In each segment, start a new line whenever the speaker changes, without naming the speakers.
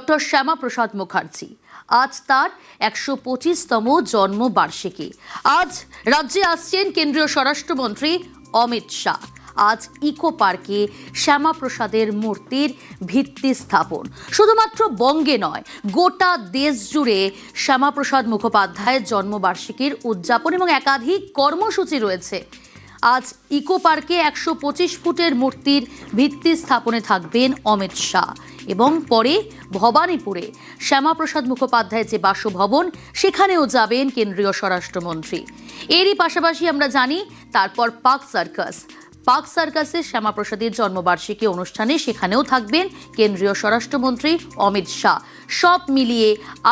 Doctor Shyamaprasad Mukherjee. আজ তার 125তম জন্মবার্ষিকী। আজ রাজ্যে আসছেন কেন্দ্রীয় স্বরাষ্ট্রমন্ত্রী অমিত শাহ। আজ ইকো পার্কে শ্যামাপ্রসাদের মূর্তির ভিত্তি স্থাপন। শুধুমাত্র বঙ্গে নয়, গোটা দেশ জুড়ে শ্যামাপ্রসাদ মুখোপাধ্যায়ের জন্মবার্ষিকীর উদযাপন এবং একাধিক কর্মসূচি রয়েছে। আজ ইকো পার্কে 125 ফুটের মূর্তির ভিত্তি স্থাপনে থাকবেন অমিত শাহ এবং পরে ভবানীপুরে শ্যামাপ্রসাদ মুখোপাধ্যায়ের যে বাসভবন সেখানেও যাবেন কেন্দ্রীয় স্বরাষ্ট্রমন্ত্রী। এরই পাশাপাশি আমরা জানি তারপর পার্ক সার্কাসে শ্যামাপ্রসাদের জন্মবার্ষিকী অনুষ্ঠানে সেখানেও থাকবেন কেন্দ্রীয় স্বরাষ্ট্রমন্ত্রী অমিত শাহ। সব মিলিয়ে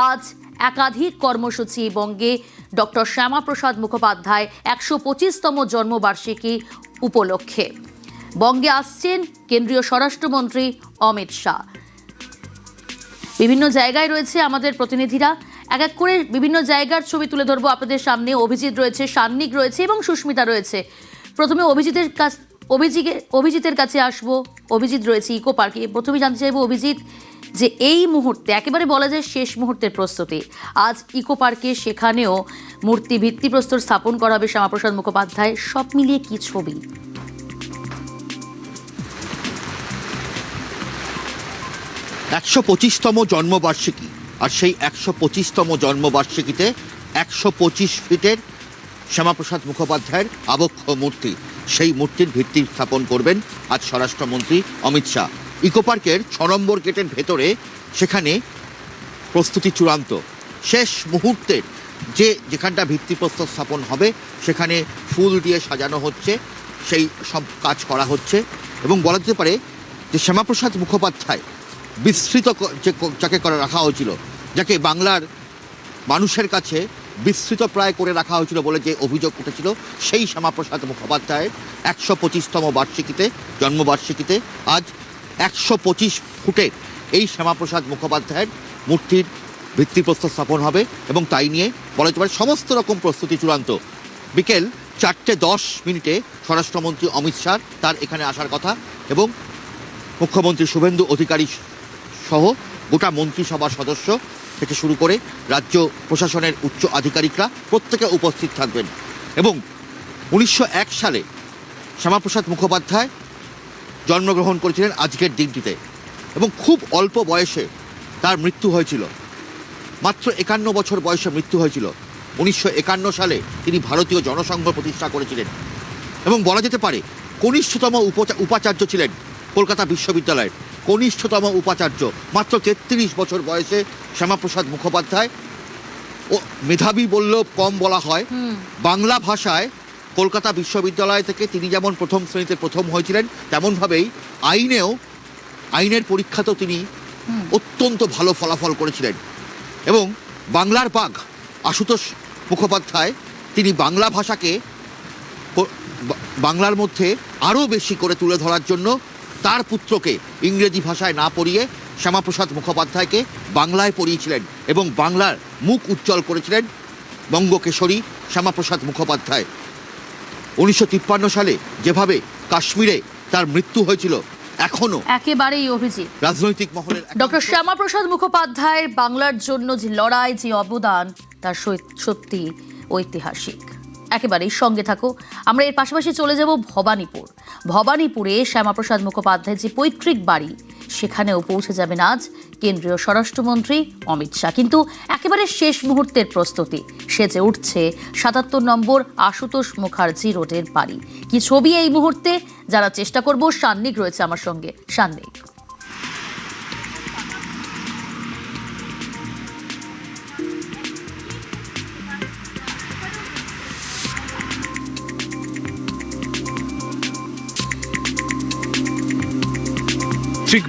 আজ একাধিক কর্মসূচি বঙ্গে ডক্টর শ্যামাপ্রসাদ মুখোপাধ্যায় 125তম জন্মবার্ষিকী উপলক্ষে। বঙ্গে আসছেন কেন্দ্রীয় স্বরাষ্ট্রমন্ত্রী অমিত শাহ। বিভিন্ন জায়গায় রয়েছে আমাদের প্রতিনিধিরা, এক এক করে বিভিন্ন জায়গার ছবি তুলে ধরবো আপনাদের সামনে। অভিজিৎ রয়েছে, সান্নিক রয়েছে এবং সুস্মিতা রয়েছে। প্রথমে অভিজিতের কাছে আসবো। অভিজিৎ রয়েছে ইকো পার্কে। প্রথমে জানতে চাইবো অভিজিৎ, যে এই মুহূর্তে একেবারে বলা যায় শেষ মুহূর্তের প্রস্তুতি, আজ ইকো পার্কে সেখানেও মূর্তি ভিত্তিপ্রস্তর স্থাপন করা হবে শ্যামাপ্রসাদ মুখোপাধ্যায়, সব মিলিয়ে কি ছবি?
125তম জন্মবার্ষিকী, আর সেই 125তম জন্মবার্ষিকীতে 125 ফিটের শ্যামাপ্রসাদ মুখোপাধ্যায়ের আবক্ষ মূর্তি, সেই মূর্তির ভিত্তি স্থাপন করবেন আজ স্বরাষ্ট্রমন্ত্রী অমিত শাহ। ইকো পার্কের 6 নম্বর গেটের ভেতরে সেখানে প্রস্তুতি চূড়ান্ত। শেষ মুহূর্তের যেখানটা ভিত্তিপ্রস্তর স্থাপন হবে সেখানে ফুল দিয়ে সাজানো হচ্ছে, সেই সব কাজ করা হচ্ছে। এবং বলা যেতে পারে যে শ্যামাপ্রসাদ মুখোপাধ্যায় বিস্মৃত যাকে করে রাখা হয়েছিল, যাকে বাংলার মানুষের কাছে বিস্মৃত প্রায় করে রাখা হয়েছিল বলে যে অভিযোগ উঠেছিল, সেই শ্যামাপ্রসাদ মুখোপাধ্যায়ের 125তম জন্মবার্ষিকীতে আজ 125 ফুটের এই শ্যামাপ্রসাদ মুখোপাধ্যায়ের মূর্তির ভিত্তিপ্রস্তর স্থাপন হবে এবং তাই নিয়ে বলা যেতে পারে সমস্ত রকম প্রস্তুতি চূড়ান্ত। বিকেল 4:10 স্বরাষ্ট্রমন্ত্রী অমিত শাহ তার এখানে আসার কথা এবং মুখ্যমন্ত্রী শুভেন্দু অধিকারী সহ গোটা মন্ত্রিসভার সদস্য থেকে শুরু করে রাজ্য প্রশাসনের উচ্চ আধিকারিকরা প্রত্যেকে উপস্থিত থাকবেন। এবং 1901 সালে শ্যামাপ্রসাদ মুখোপাধ্যায় জন্মগ্রহণ করেছিলেন আজকের দিনটিতে এবং খুব অল্প বয়সে তার মৃত্যু হয়েছিল। মাত্র 51 বছর বয়সে মৃত্যু হয়েছিল। 1951 সালে তিনি ভারতীয় জনসংঘ প্রতিষ্ঠা করেছিলেন এবং বলা যেতে পারে কনিষ্ঠতম উপাচার্য ছিলেন কলকাতা বিশ্ববিদ্যালয়ের, কনিষ্ঠতম উপাচার্য। মাত্র 33 বছর বয়সে শ্যামাপ্রসাদ মুখোপাধ্যায়, ও মেধাবী বললেও কম বলা হয়। বাংলা ভাষায় কলকাতা বিশ্ববিদ্যালয় থেকে তিনি যেমন প্রথম শ্রেণীতে প্রথম হয়েছিলেন, তেমনভাবেই আইনের পরীক্ষাতেও তিনি অত্যন্ত ভালো ফলাফল করেছিলেন। এবং বাংলার বাঘ আশুতোষ মুখোপাধ্যায় তিনি বাংলা ভাষাকে বাংলার মধ্যে আরও বেশি করে তুলে ধরার জন্য তার পুত্রকে ইংরেজি ভাষায় না পড়িয়ে শ্যামাপ্রসাদ মুখোপাধ্যায়কে বাংলায় পড়িয়েছিলেন এবং বাংলার মুখ উজ্জ্বল করেছিলেন বঙ্গকেশরী শ্যামাপ্রসাদ মুখোপাধ্যায়। 1953 সালে যেভাবে কাশ্মীরে তার মৃত্যু হয়েছিল, এখনো
একেবারেই অভিজিৎ
রাজনৈতিক মহলের
ডক্টর শ্যামাপ্রসাদ মুখোপাধ্যায়ের বাংলার জন্য যে লড়াই, যে অবদান, তার সত্যি ঐতিহাসিক। একেবারেই সঙ্গে থাকো। আমরা এর পাশাপাশি চলে যাব ভবানীপুরে শ্যামাপ্রসাদ মুখোপাধ্যায়ের যে পৈতৃক বাড়ি, সেখানেও পৌঁছে যাবেন আজ কেন্দ্রীয় স্বরাষ্ট্রমন্ত্রী অমিত শাহ। কিন্তু একেবারে শেষ মুহূর্তের প্রস্তুতি সেজে উঠছে 77 নম্বর আশুতোষ মুখার্জি রোডের বাড়ি। কি ছবি এই মুহূর্তে যারা চেষ্টা করব। সান্নিক রয়েছে আমার সঙ্গে। সান্নিক,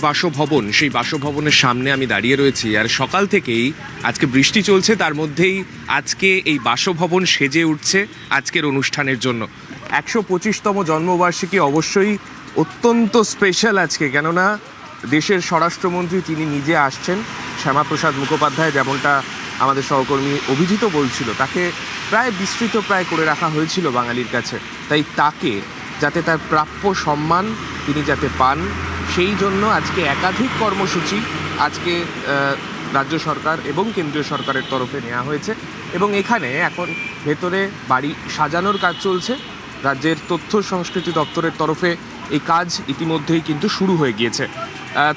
বাসভবন, সেই বাসভবনের সামনে আমি দাঁড়িয়ে রয়েছি। আর সকাল থেকেই আজকে বৃষ্টি চলছে, তার মধ্যেই আজকে এই বাসভবন সেজে উঠছে আজকের অনুষ্ঠানের জন্য। 125তম জন্মবার্ষিকী অবশ্যই অত্যন্ত স্পেশাল আজকে, কেননা দেশের স্বরাষ্ট্রমন্ত্রী তিনি নিজে আসছেন। শ্যামাপ্রসাদ মুখোপাধ্যায়, যেমনটা আমাদের সহকর্মী অভিজিৎ বলছিল, তাকে প্রায় বিস্মৃত প্রায় করে রাখা হয়েছিল বাঙালির কাছে। তাই তাকে যাতে তার প্রাপ্য সম্মান তিনি যাতে পান, সেই জন্য আজকে একাধিক কর্মসূচি আজকে রাজ্য সরকার এবং কেন্দ্রীয় সরকারের তরফে নেওয়া হয়েছে এবং এখানে এখন ভেতরে বাড়ি সাজানোর কাজ চলছে। রাজ্যের তথ্য সংস্কৃতি দপ্তরের তরফে এই কাজ ইতিমধ্যেই কিন্তু শুরু হয়ে গিয়েছে।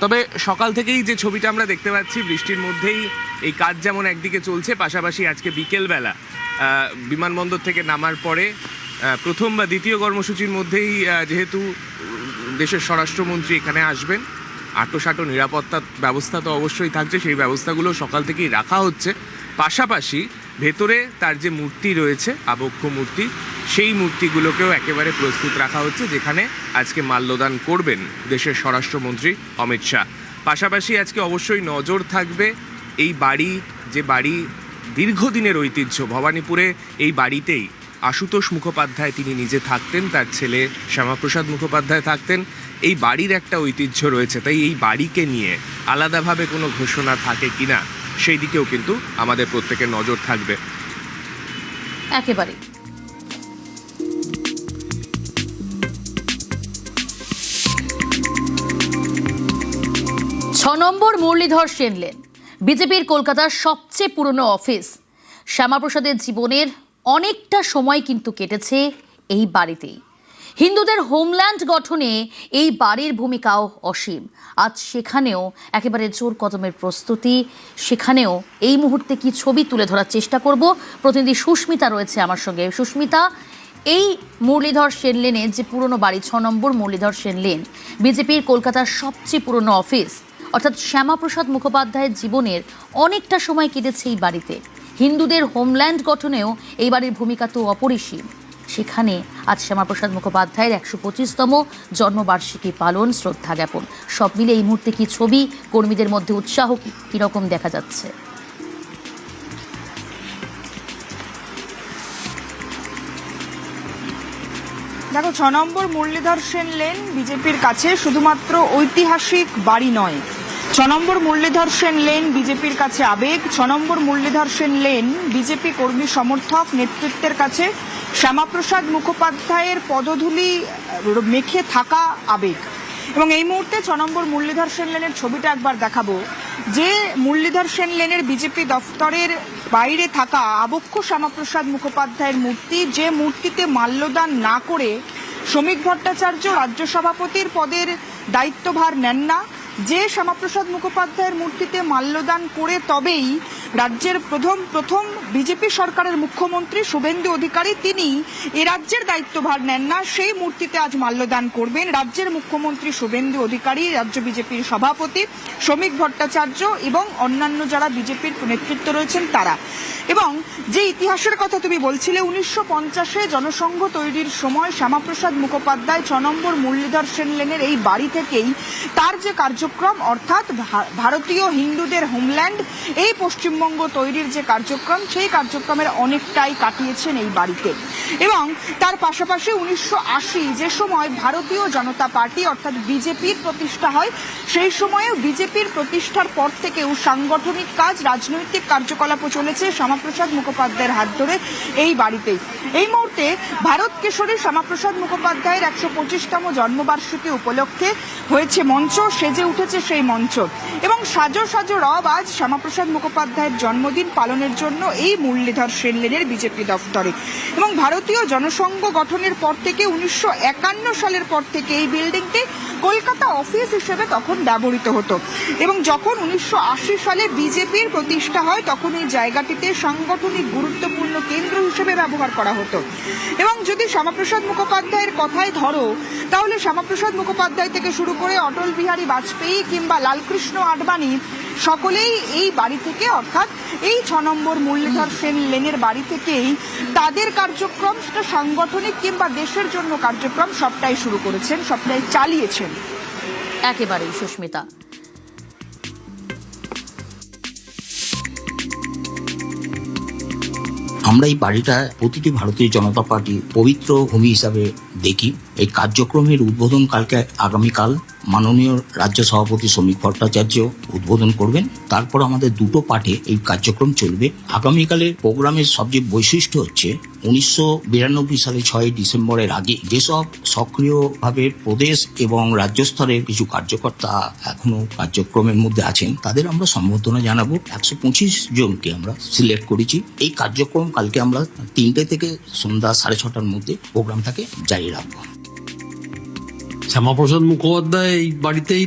তবে সকাল থেকেই যে ছবিটা আমরা দেখতে পাচ্ছি, বৃষ্টির মধ্যেই এই কাজ যেমন একদিকে চলছে, পাশাপাশি আজকে বিকেলবেলা বিমানবন্দর থেকে নামার পরে প্রথম বা দ্বিতীয় কর্মসূচির মধ্যেই যেহেতু দেশের স্বরাষ্ট্রমন্ত্রী এখানে আসবেন, আটোসাটো নিরাপত্তা ব্যবস্থা তো অবশ্যই থাকছে, সেই ব্যবস্থাগুলো সকাল থেকেই রাখা হচ্ছে। পাশাপাশি ভেতরে তার যে মূর্তি রয়েছে, আবক্ষ মূর্তি, সেই মূর্তিগুলোকেও একেবারে প্রস্তুত রাখা হচ্ছে, যেখানে আজকে মাল্যদান করবেন দেশের স্বরাষ্ট্রমন্ত্রী অমিত শাহ। পাশাপাশি আজকে অবশ্যই নজর থাকবে এই বাড়ি, যে বাড়ি দীর্ঘদিনের ঐতিহ্য, ভবানীপুরে এই বাড়িতেই আশুতোষ মুখোপাধ্যায় তিনি নিজে থাকতেন, তার ছেলে শ্যামাপ্রসাদ মুখোপাধ্যায় থাকতেন। এই বাড়ির একটা ঐতিহ্য রয়েছে, তাই এই বাড়িকে নিয়ে আলাদাভাবে কোনো ঘোষণা থাকে কিনা সেই দিকেও কিন্তু আমাদের প্রত্যেকের নজর থাকবে।
একেবারে 6 নম্বর মুরলীধর সেন লেন, বিজেপির কলকাতার সবচেয়ে পুরনো অফিস। শ্যামাপ্রসাদের জীবনের অনেকটা সময় কিন্তু কেটেছে এই বাড়িতেই। হিন্দুদের হোমল্যান্ড গঠনে এই বাড়ির ভূমিকাও অসীম। আজ সেখানেও একেবারে জোর কদমের প্রস্তুতি। সেখানেও এই মুহূর্তে কি ছবি তুলে ধরার চেষ্টা করব। প্রতিনিধি সুস্মিতা রয়েছে আমার সঙ্গে। সুস্মিতা, এই মুরলীধর সেন লেনে যে পুরনো বাড়ি, 6 নম্বর মুরলীধর সেন লেন, বিজেপির কলকাতার সবচেয়ে পুরনো অফিস, অর্থাৎ শ্যামাপ্রসাদ মুখোপাধ্যায়ের জীবনের অনেকটা সময় কেটেছে এই বাড়িতে। হিন্দুদের হোমল্যান্ড গঠনেও এই বাড়ির ভূমিকা তো অপরিসীম। সেখানে আজ শ্যামাপ্রসাদ মুখোপাধ্যায়ের 125তম জন্মবার্ষিকী পালন, শ্রদ্ধা জ্ঞাপন, সব মিলে এই মুহূর্তে কি ছবি, কর্মীদের মধ্যে উৎসাহ কিরকম দেখা যাচ্ছে?
দেখো, 6 নম্বর মুরলীধর সেন লেন বিজেপির কাছে শুধুমাত্র ঐতিহাসিক বাড়ি নয়। 6 নম্বর মুরলীধর সেন লেন বিজেপির কাছে আবেগ। 6 নম্বর মুরলীধর সেন লেন বিজেপি কর্মী সমর্থক নেতৃত্বের কাছে শ্যামাপ্রসাদ মুখোপাধ্যায়ের পদধূলি মেখে থাকা আবেগ। এবং এই মুহূর্তে 6 নম্বর মুরলীধর সেন লেনের ছবিটা একবার দেখাবো। যে মুরলীধর সেন লেনের বিজেপি দফতরের বাইরে থাকা আবক্ষ শ্যামাপ্রসাদ মুখোপাধ্যায়ের মূর্তি, যে মূর্তিতে মাল্যদান না করে শ্রমিক ভট্টাচার্য রাজ্য সভাপতির পদের দায়িত্বভার নেন না, যে শ্যামাপ্রসাদ মুখোপাধ্যায়ের মূর্তিতে মাল্যদান করে তবেই রাজ্যের প্রথম বিজেপি সরকারের মুখ্যমন্ত্রী শুভেন্দু অধিকারী তিনি এ রাজ্যের দায়িত্বভার নেন না, সেই মূর্তিতে আজ মাল্যদান করবেন রাজ্যের মুখ্যমন্ত্রী শুভেন্দু অধিকারী, রাজ্য বিজেপির সভাপতি শ্রমিক ভট্টাচার্য এবং অন্যান্য যারা বিজেপির নেতৃত্ব রয়েছেন তারা। এবং যে ইতিহাসের কথা তুমি বলছিলে, 1950-এ জনসংঘ তৈরির সময় শ্যামাপ্রসাদ মুখোপাধ্যায় 6 নম্বর মুরলীধর সেন লেনের এই বাড়ি থেকেই তার যে কার্যক্রম, অর্থাৎ ভারতীয় হিন্দুদের হোমল্যান্ড, এই পশ্চিমবঙ্গ তৈরির যে কার্যক্রম, সেই কার্যক্রমের অনেকটাই কাটিয়েছেন এই বাড়িতে। এবং তার পাশাপাশি 1980 যে সময় ভারতীয় জনতা পার্টি অর্থাৎ বিজেপির প্রতিষ্ঠা হয়, সেই সময়ও বিজেপির প্রতিষ্ঠার পর থেকেও সাংগঠনিক কাজ, রাজনৈতিক কার্যকলাপও চলেছে শ্যামাপ্রসাদ মুখোপাধ্যায়ের হাত ধরে এই বাড়িতেই। এই মুহূর্তে ভারত কেশরী শ্যামাপ্রসাদ মুখোপাধ্যায়ের 125তম জন্মবার্ষিকী উপলক্ষে হয়েছে মঞ্চ, সেজে উঠেছে সেই মঞ্চ। এবং সাজো সাজো রব আজ শ্যামাপ্রসাদ মুখোপাধ্যায়ের জন্মদিন পালনের জন্য এই মুরলীধর সেন লেনের বিজেপি দফতরে। এবং ভারতীয় জনসংঘ গঠনের পর থেকে 1951 সালের পর থেকে এই বিল্ডিংটি কলকাতা অফিস হিসেবে তখন ব্যবহৃত হতো। এবং যখন 1980 সালে বিজেপির প্রতিষ্ঠা হয়, তখন এই জায়গাটিতে সাংগঠনিক গুরুত্বপূর্ণ কেন্দ্র হিসেবে ব্যবহার করা হতো। এবং যদি শ্যামাপ্রসাদ মুখোপাধ্যায়ের কথায় ধরো, তাহলে শ্যামাপ্রসাদ মুখোপাধ্যায় থেকে শুরু করে অটল বিহারী বাজপেয়ী কিংবা লালকৃষ্ণ আডবাণী সকলেই এই বাড়ি থেকে, অর্থাৎ এই 6 নম্বর মুরলীধর সেন লেনের বাড়ি থেকেই তাদের কার্যক্রম, সেটা সাংগঠনিক কিংবা দেশের জন্য কার্যক্রম, সবটাই শুরু করেছেন, সবটাই চালিয়েছেন।
একেবারেই সুস্মিতা।
আমরা এই বাড়িটা প্রতিটি ভারতীয় জনতা পার্টি পবিত্র ভূমি হিসাবে দেখি। এই কার্যক্রমের উদ্বোধন কালকে আগামীকাল মাননীয় রাজ্য সভাপতি শ্রমিক ভট্টাচার্য উদ্বোধন করবেন। তারপর আমাদের দুটো পার্টে এই কার্যক্রম চলবে। আগামীকালের প্রোগ্রামের সবচেয়ে বৈশিষ্ট্য হচ্ছে 1992 সালে 6 ডিসেম্বরের আগে যেসব সক্রিয়ভাবে প্রদেশ এবং রাজ্য স্তরের কিছু কার্যকর্তা এখনো কার্যক্রমের মধ্যে আছেন, তাদের আমরা সম্বর্ধনা জানাবো। 125 জনকে আমরা সিলেক্ট করেছি। এই কার্যক্রম কালকে আমরা 3টে থেকে সন্ধ্যা 6:30টার মধ্যে প্রোগ্রামটাকে জারি রাখবো।
শ্যামাপ্রসাদ মুখোপাধ্যায় এই বাড়িতেই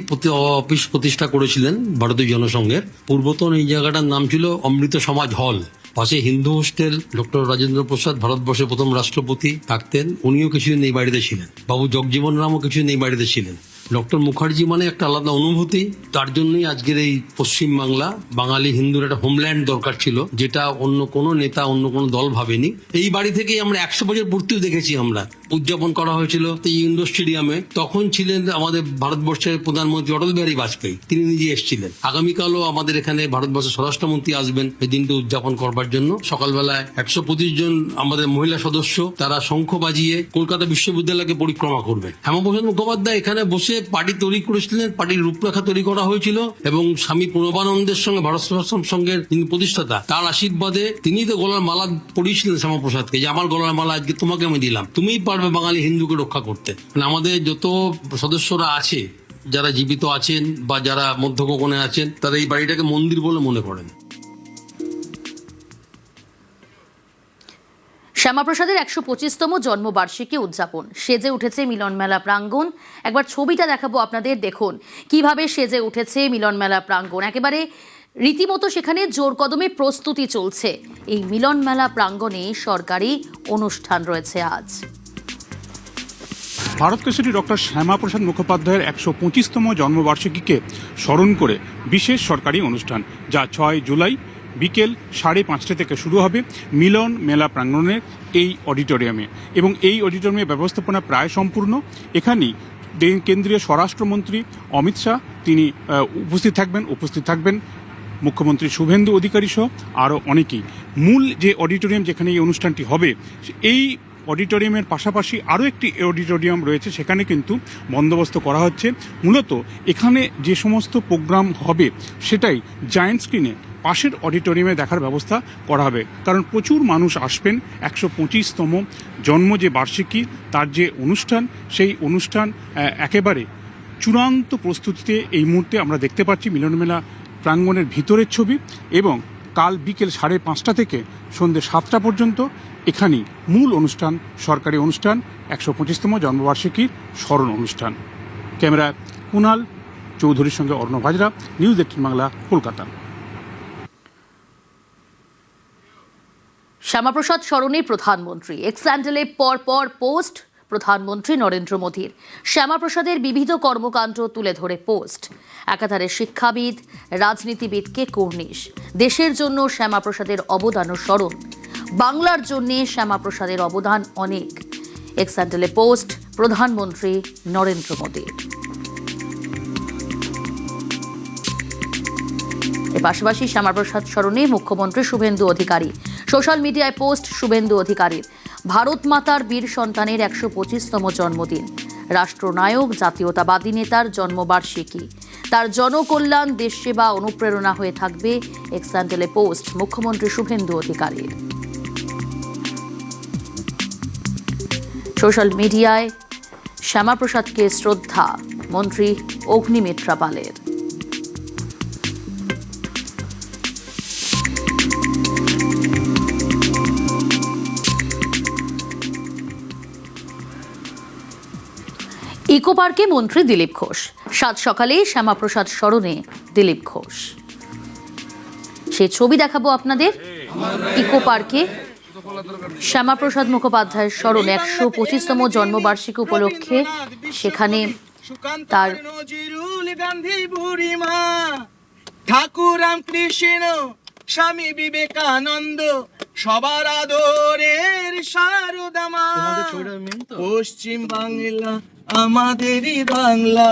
অফিস প্রতিষ্ঠা করেছিলেন ভারতীয় জনসংঘের। পূর্বতন এই জায়গাটার নাম ছিল অমৃত সমাজ হল। পাশে হিন্দু হোস্টেল, ডক্টর রাজেন্দ্র প্রসাদ ভারতবর্ষের প্রথম রাষ্ট্রপতি থাকতেন, উনিও কিছুদিন এই বাড়িতে ছিলেন। বাবু জগজীবন রামও কিছুদিন এই বাড়িতে ছিলেন। ডক্টর মুখার্জি মানে একটা আলাদা অনুভূতি। তার জন্যই আজকের এই পশ্চিম বাংলা, বাঙালি হিন্দুর একটা হোমল্যান্ড দরকার ছিল, যেটা অন্য কোনো নেতা, অন্য কোনো দল ভাবেনি। এই বাড়ি থেকেই আমরা 100 বছর পূর্তিও দেখেছি, আমরা উদযাপন করা হয়েছিল এই ইন্ডোর স্টেডিয়ামে। তখন ছিলেন আমাদের ভারতবর্ষের প্রধানমন্ত্রী অটল বিহারী বাজপেয়ী, তিনি নিজে এসেছিলেন। আগামীকালও আমাদের এখানে ভারতবর্ষের স্বরাষ্ট্রমন্ত্রী আসবেন এই দিনটি উদযাপন করবার জন্য। সকালবেলায় 125 জন আমাদের মহিলা সদস্য, তারা শঙ্খ বাজিয়ে কলকাতা বিশ্ববিদ্যালয়কে পরিক্রমা করবেন। শ্যামাপ্রসাদ মুখোপাধ্যায় এখানে বসে পার্টি তৈরি করেছিলেন, পার্টির রূপরেখা তৈরি করা হয়েছিল, এবং স্বামী প্রণবানন্দের সঙ্গে ভারত সেবাশ্রম সংঘের যিনি প্রতিষ্ঠাতা, তার আশীর্বাদে তিনি তো গলার মালা পরিয়েছিলেন শ্যামাপ্রসাদকে, যে আমার গলার মালা আজকে তোমাকে আমি দিলাম, তুমিই পারবে বাঙালি হিন্দুকে রক্ষা করতে। মানে আমাদের যত সদস্যরা আছে, যারা জীবিত আছেন বা যারা মধ্য গগনে আছেন, তারা এই বাড়িটাকে মন্দির বলে মনে করেন।
শ্যামাপ্রসাদের 125তম জন্মবার্ষিকী উদযাপন, সেজে উঠেছে মিলন মেলা প্রাঙ্গণ। একবার ছবিটা দেখাবো আপনাদের, দেখুন কিভাবে সেজে উঠেছে মিলন মেলা প্রাঙ্গণ। একেবারে রীতিমতো সেখানে জোর কদমে প্রস্তুতি চলছে। এই মিলন মেলা প্রাঙ্গণে সরকারি অনুষ্ঠান রয়েছে আজ।
ভারত কেশরী ডক্টর শ্যামাপ্রসাদ মুখোপাধ্যায়ের 125তম জন্মবার্ষিকীকে স্মরণ করে বিশেষ সরকারি অনুষ্ঠান, যা 6 জুলাই বিকেল 5:30 থেকে শুরু হবে মিলন মেলা প্রাঙ্গণের এই অডিটোরিয়ামে। এবং এই অডিটোরিয়ামের ব্যবস্থাপনা প্রায় সম্পূর্ণ। এখানেই কেন্দ্রীয় স্বরাষ্ট্রমন্ত্রী অমিত শাহ তিনি উপস্থিত থাকবেন মুখ্যমন্ত্রী শুভেন্দু অধিকারী সহ আরও অনেকেই। মূল যে অডিটোরিয়াম যেখানে এই অনুষ্ঠানটি হবে, এই অডিটোরিয়ামের পাশাপাশি আরও একটি অডিটোরিয়াম রয়েছে, সেখানে কিন্তু বন্দোবস্ত করা হচ্ছে। মূলত এখানে যে সমস্ত প্রোগ্রাম হবে সেটাই জায়ান্ট স্ক্রিনে পাশের অডিটোরিয়ামে দেখার ব্যবস্থা করা হবে, কারণ প্রচুর মানুষ আসবেন। 125তম জন্ম যে বার্ষিকী, তার যে অনুষ্ঠান, সেই অনুষ্ঠান একেবারে চূড়ান্ত প্রস্তুতিতে এই মুহূর্তে আমরা দেখতে পাচ্ছি মিলনমেলা প্রাঙ্গণের ভিতরের ছবি। এবং কাল বিকেল 5:30 থেকে সন্ধ্যে 7টা পর্যন্ত এখানেই মূল অনুষ্ঠান, সরকারি অনুষ্ঠান, 125তম জন্মবার্ষিকীর স্মরণ অনুষ্ঠান। ক্যামেরায় কুণাল চৌধুরীর সঙ্গে অর্ণব হাজরা, নিউজ 18 বাংলা, কলকাতা।
শ্যামাপ্রসাদ স্মরণে প্রধানমন্ত্রী, এক্স হ্যান্ডেলে পর পোস্ট প্রধানমন্ত্রী নরেন্দ্র মোদীর। শ্যামাপ্রসাদের বিবিধ কর্মকাণ্ড তুলে ধরে পোস্ট। একাধারে শিক্ষাবিদ, রাজনীতিবিদকে কর্নিশ। দেশের জন্য শ্যামাপ্রসাদের অবদান ও স্মরণ। বাংলার জন্যে শ্যামাপ্রসাদের অবদান অনেক। এক্স হ্যান্ডেলে পোস্ট প্রধানমন্ত্রী নরেন্দ্র মোদীর। এর পাশাপাশি শ্যামাপ্রসাদ স্মরণে মুখ্যমন্ত্রী শুভেন্দু অধিকারী। সোশ্যাল মিডিয়ায় পোস্ট শুভেন্দু অধিকারীর। ভারত মাতার বীর সন্তানের 125তম জন্মদিন। রাষ্ট্রনায়ক, জাতীয়তাবাদী নেতার জন্মবার্ষিকী। তার জনকল্যাণ, দেশ সেবা অনুপ্রেরণা হয়ে থাকবে এক্স হ্যান্ডেলে পোস্ট মুখ্যমন্ত্রী শুভেন্দু অধিকারীর। সোশ্যাল মিডিয়ায় শ্যামাপ্রসাদকে শ্রদ্ধা মন্ত্রী অগ্নিমিত্রা পালের। ইকো পার্কে মন্ত্রী দিলীপ ঘোষ। সাত সকালে শ্যামাপ্রসাদ স্মরণে দিলীপ ঘোষ। সে ছবি দেখাবো আপনাদের। ইকো পার্কে শ্যামাপ্রসাদ মুখোপাধ্যায়ের স্মরণে 125তম জন্মবার্ষিকী উপলক্ষে সেখানে তার
ঠাকুর রামকৃষ্ণ, স্বামী বিবেকানন্দ, সবার আদরের শারদা মা। পশ্চিম বাংলা আমাদেরই বাংলা,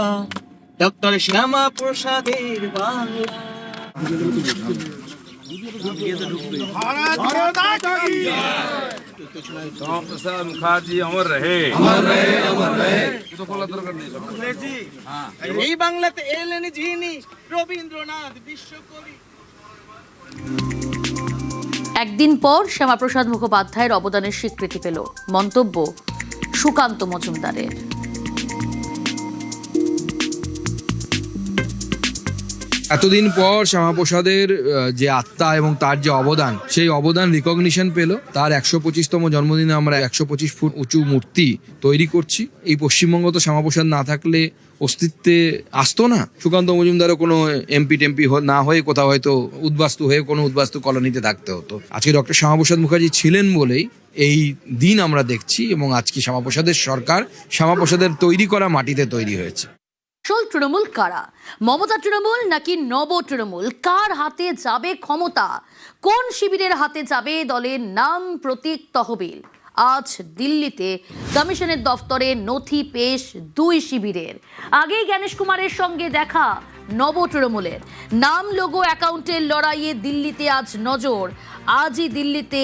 ডক্টর শ্যামাপ্রসাদের বাংলা। ভারত মাতা কি জয়।
श्यामाप्रसाद मुखर्जी अमर रहे।
এই বাংলাতে এলেন যিনি রবীন্দ্রনাথ বিশ্বকবি।
একদিন পর শ্যামাপ্রসাদ মুখোপাধ্যায়ের অবদানের স্বীকৃতি পেল, মন্তব্য সুকান্ত মজুমদারের।
এতদিন পর শ্যামাপ্রসাদের যে আত্মা এবং তার যে অবদান, সেই অবদান রিকগনিশন পেল। তার 125তম জন্মদিনে আমরা 125 ফুট উঁচু মূর্তি তৈরি করছি। এই পশ্চিমবঙ্গ তো শ্যামাপ্রসাদ না থাকলে অস্তিত্বে আসতো না। সুকান্ত মজুমদারও কোনো এমপি টেম্পি না হয়ে কোথাও হয়তো উদ্বাস্তু হয়ে কোনো উদ্বাস্তু কলোনিতে থাকতে হতো। আজকে ডক্টর শ্যামাপ্রসাদ মুখার্জি ছিলেন বলেই এই দিন আমরা দেখছি, এবং আজকে শ্যামাপ্রসাদের সরকার শ্যামাপ্রসাদের তৈরি করা মাটিতে তৈরি হয়েছে।
আসল তৃণমূল কারা? মমতা তৃণমূল নাকি নব তৃণমূল? কার হাতে যাবে ক্ষমতা? কোন শিবিরের হাতে যাবে দলের নাম, প্রতীক, তহবিল? আজ দিল্লিতে কমিশনের দফতরে নথি পেশ দুই শিবিরের। আগেই জ্ঞানেশ কুমারের সঙ্গে দেখা নব তৃণমূলের। নাম, লোগো, অ্যাকাউন্টের লড়াইয়ে দিল্লিতে আজ নজর। আজই দিল্লিতে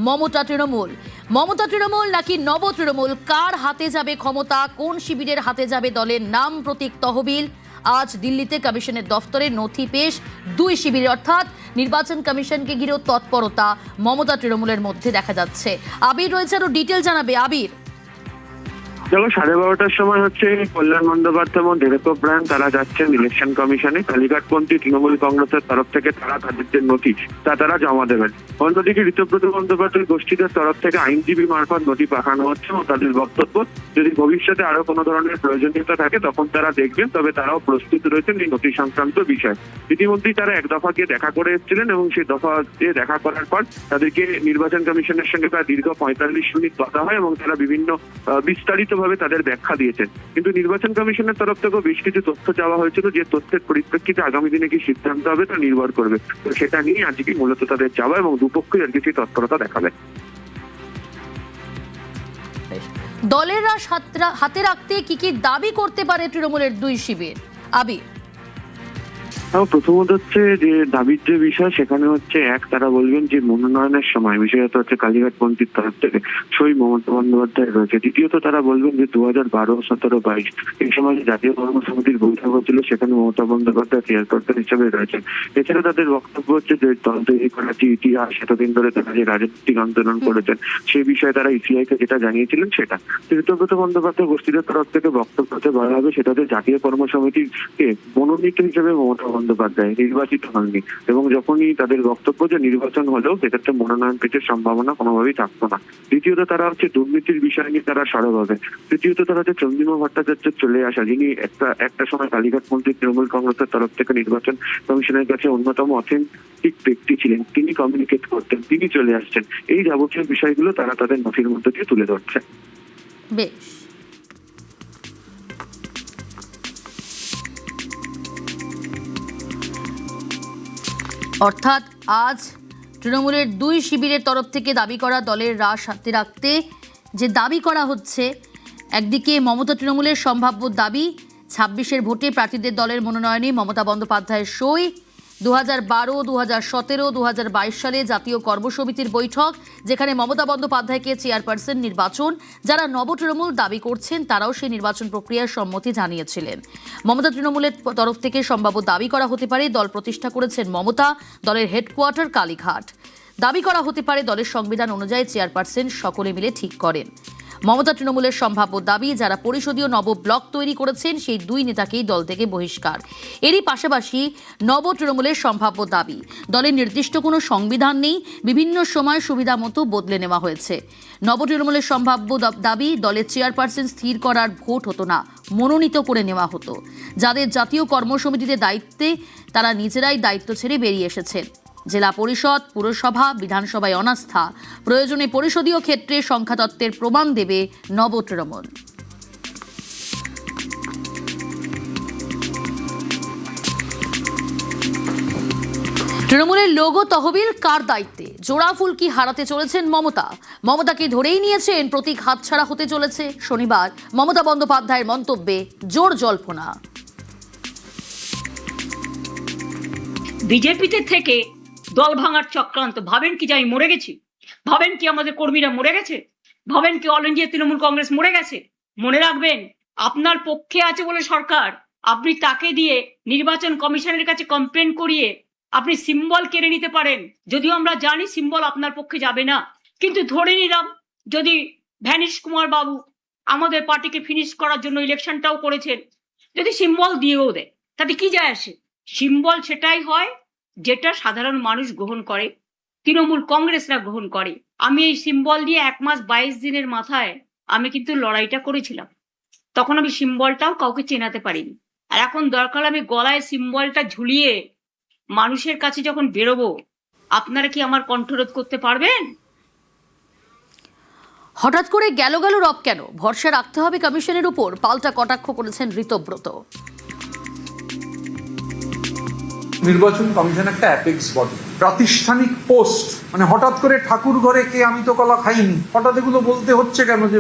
মমতা তৃণমূল। মমতা তৃণমূল নাকি নব তৃণমূল? কার হাতে যাবে ক্ষমতা? কোন শিবিরের হাতে যাবে দলের নাম, প্রতীক, তহবিল? আজ দিল্লিতে কমিশনের দফতরে নথি পেশ দুই শিবির, অর্থাৎ নির্বাচন কমিশনকে ঘিরেও তৎপরতা মমতা তৃণমূলের মধ্যে দেখা যাচ্ছে। আবির রয়েছে, আরো ডিটেল জানাবে। আবির,
দেখো 12:30টার সময় হচ্ছে কল্যাণ বন্দ্যোপাধ্যায় এবং ডেরেকো ব্রায়ান তারা যাচ্ছেন ইলেকশন কমিশনে। কালীঘাটপন্থী তৃণমূল কংগ্রেসের তরফ থেকে তারা তাদের যে নথি তারা জমা দেবেন। অন্যদিকে ঋতব্রত বন্দ্যোপাধ্যায় গোষ্ঠীদের তরফ থেকে আইনজীবী মারফত নথি পাঠানো হচ্ছে এবং তাদের বক্তব্য, যদি ভবিষ্যতে আরো কোনো ধরনের প্রয়োজনীয়তা থাকে তখন তারা দেখবেন, তবে তারাও প্রস্তুত রয়েছেন এই নথি সংক্রান্ত বিষয়। ইতিমধ্যেই তারা এক দফা গিয়ে দেখা করে এসেছিলেন এবং সেই দফা দিয়ে দেখা করার পর তাদেরকে নির্বাচন কমিশনের সঙ্গে প্রায় দীর্ঘ 45 মিনিট কথা হয় এবং তারা বিভিন্ন বিস্তারিত ভাবে তাদের ব্যাখ্যা দিয়েছেন। কিন্তু নির্বাচন কমিশনের তরফ থেকেও বেশ কিছু তথ্য চাওয়া হয়েছিল, যে তথ্যের পরিপ্রেক্ষিতে আগামী দিনে কি সিদ্ধান্ত হবে তা নির্ভর করবে। তো সেটা নিয়ে আজকে মূলত তাদের যাওয়া এবং দুপক্ষই আর কিছু তৎপরতা দেখাবে।
দলের রাশ হাতে রাখতে কি কি দাবি করতে পারে তৃণমূলের দুই শিবির? আবির,
প্রথমত হচ্ছে যে দাবির যে বিষয়, সেখানে হচ্ছে তারা বলবেন যে মনোনয়নের সময় বিশেষত হচ্ছে কালীঘাটপন্থীর তরফ থেকে সই মমতা বন্দ্যোপাধ্যায় রয়েছে। দ্বিতীয়ত তারা বলবেন যে 2012, 17, 22 এই সময় জাতীয় কর্মসমিতির বৈঠক হচ্ছিল, সেখানে মমতা বন্দ্যোপাধ্যায় চেয়ারপারসন হিসেবে রয়েছেন। এছাড়া তাদের বক্তব্য হচ্ছে যে দল তৈরি করার যে ইতিহাস, এতদিন ধরে তারা যে রাজনৈতিক আন্দোলন করেছেন সেই বিষয়ে তারা ইসিআই কে যেটা জানিয়েছিলেন সেটা। ঋতব্রত বন্দ্যোপাধ্যায় গোষ্ঠীদের তরফ থেকে বক্তব্যতে বলা হবে সেটা যে জাতীয় কর্মসমিতিকে মনোনীত হিসেবে মমতা বন্দ্যোপাধ্যায় নির্বাচিত হননি, এবং যখনই তাদের বক্তব্য যে নির্বাচন হলেও সেক্ষেত্রে মনোনয়ন পেতে সম্ভাবনা কোনোভাবেই থাকতো না। দ্বিতীয়ত তারা হচ্ছে দুর্নীতির বিষয় নিয়ে তারা সরব হবে। তৃতীয়ত তারা হচ্ছে চন্দ্রিমা ভট্টাচার্য চলে আসা, যিনি একটা সময় কালীঘাটপন্থী তৃণমূল কংগ্রেসের তরফ থেকে নির্বাচন কমিশনের কাছে অন্যতম অথেন্টিক ব্যক্তি ছিলেন, তিনি কমিউনিকেট করতেন, তিনি চলে আসছেন। এই যাবতীয় বিষয়গুলো তারা তাদের নথির মধ্যে দিয়ে তুলে ধরছে।
বেশ, অর্থাৎ আজ তৃণমূলের দুই শিবিরের তরফ থেকে দাবি করা দলের রাশ হাতে রাখতে যে দাবি করা হচ্ছে, একদিকে মমতা তৃণমূলের সম্ভাব্য দাবি 26-এর ভোটে প্রার্থীদের দলের মনোনয়নে মমতা বন্দ্যোপাধ্যায়ের সই। 2012, 2017, 2022 সালে জাতীয় কর্মসমিতির বৈঠক, যেখানে মমতা বন্দ্যোপাধ্যায়কে চেয়ারপারসন নির্বাচন। যারা নব তৃণমূল দাবি করছেন তারাও সেই নির্বাচন প্রক্রিয়ার সম্মতি জানিয়েছিলেন। মমতা তৃণমূলের তরফ থেকে সম্ভাব্য দাবি করা হতে পারে দল প্রতিষ্ঠা করেছেন মমতা, দলের হেডকোয়ার্টার কালীঘাট। দাবি করা হতে পারে দলের সংবিধান অনুযায়ী চেয়ারপারসন সকলে মিলে ঠিক করেন। মমতা তৃণমূলের সম্ভাব্য দাবি, যারা পরিষদীয় নব ব্লক তৈরি করেছেন সেই দুই নেতাকেই দল থেকে বহিষ্কার। এরই পাশাপাশি নব তৃণমূলের সম্ভাব্য দাবি, দলের নির্দিষ্ট কোনো সংবিধান নেই, বিভিন্ন সময় সুবিধা মতো বদলে নেওয়া হয়েছে। নব তৃণমূলের সম্ভাব্য দাবি, দলের চেয়ারপারসন স্থির করার ভোট হতো না, মনোনীত করে নেওয়া হতো। যাদের জাতীয় কর্মসমিতিতে দায়িত্বে তারা নিজেরাই দায়িত্ব ছেড়ে বেরিয়ে এসেছেন। জেলা পরিষদ, পুরসভা, বিধানসভায় অনাস্থা, প্রয়োজনে পরিষদীয় ক্ষেত্রে সংখ্যাতত্ত্বের প্রমাণ দেবে নব তৃণমূল। তৃণমূলের লোগো তহবিল কার দায়িত্বে? জোড়া ফুল কি হারাতে চলেছেন মমতা? মমতাকে ধরেই নিয়েছেন প্রতীক হাতছাড়া হতে চলেছে। শনিবার মমতা বন্দ্যোপাধ্যায়ের মন্তব্যে জোর জল্পনা।
বিজেপিতে থেকে দল ভাঙার চক্রান্ত, ভাবেন কি যে আমি মরে গেছি?
ভাবেন কি আমাদের কর্মীরা মরে গেছে? ভাবেন কি অল ইন্ডিয়া তৃণমূল কংগ্রেস মরে গেছে? মনে রাখবেন, আপনার পক্ষে আছে বলে সরকার, আপনি তাকে দিয়ে নির্বাচন কমিশনের কাছে কমপ্লেন করিয়ে আপনি সিম্বল কেড়ে নিতে পারেন। যদিও আমরা জানি সিম্বল আপনার পক্ষে যাবে না, কিন্তু ধরে নিলাম যদি ভ্যানিশ কুমার বাবু আমাদের পার্টিকে ফিনিশ করার জন্য ইলেকশনটাও করেছেন, যদি সিম্বল দিয়েও দেয় তাতে কি যায় আসে? সিম্বল সেটাই হয় যেটা সাধারণ মানুষ গ্রহণ করে, তৃণমূল কংগ্রেসরা গ্রহণ করে। আমি এই সিম্বল নিয়ে 1 মাস 22 দিনের মাথায় আমি কিন্তু লড়াইটা করেছিলাম। তখন আমি সিম্বলটাও কাউকে চেনাতে পারিনি। আর এখন দরকার আমি গলায় সিম্বলটা ঝুলিয়ে মানুষের কাছে যখন বেরোবো, আপনারা কি আমার কণ্ঠরোধ করতে পারবেন?
হঠাৎ করে গেল রব কেন? ভরসা রাখতে হবে কমিশনের উপর, পাল্টা কটাক্ষ করেছেন ঋতব্রত।
নির্বাচন কমিশন একটা অ্যাপেক্স বডি, প্রাতিষ্ঠানিক পোস্ট। মানে হঠাৎ করে ঠাকুর ঘরে কে আমি তো কলা খাইনি, হঠাৎ এগুলো বলতে হচ্ছে কেন? যে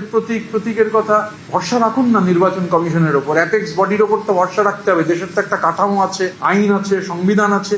প্রতীকের কথা। ভরসা রাখুন না নির্বাচন কমিশনের ওপর, অ্যাপেক্স বডির ওপর তো ভরসা রাখতে হবে। দেশের তো একটা কাঠামো আছে, আইন আছে, সংবিধান আছে।